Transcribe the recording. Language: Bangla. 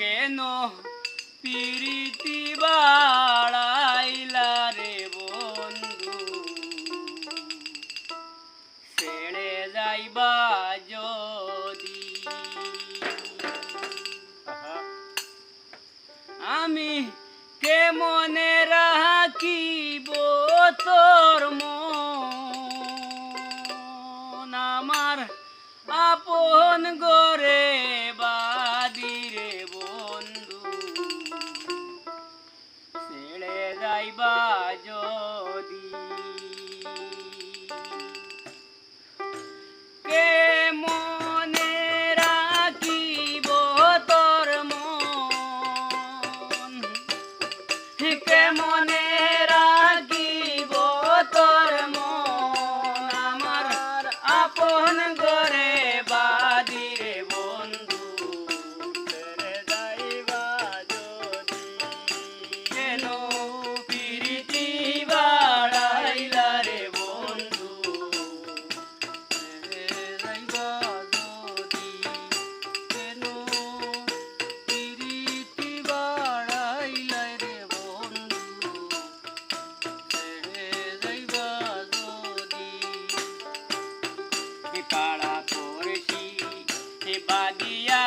কেন প্রীতি বাড়াইলা রে বন্ধু, ছেড়ে যাইবা যদি। আমি কেমনে রাখিব তোর মন, আমার আপন গরে বাদিরে বন্ধু, ছেড়ে যাইবা যদি। কেমনে রাখিব তোর মন, কেমনে রাখিব তোর মন, আমার আপন গরে বাদিরে বন্ধু, ছেড়ে যাইবা যদি। কেন প্রীতি বাড়াইলা রে বন্ধু, ছেড়ে যাইবা যদি। কেন প্রীতি বাড়াইলা রে বন্ধু, ছেড়ে যাইবা যদি। পাড়া পড়শি বাদিয়া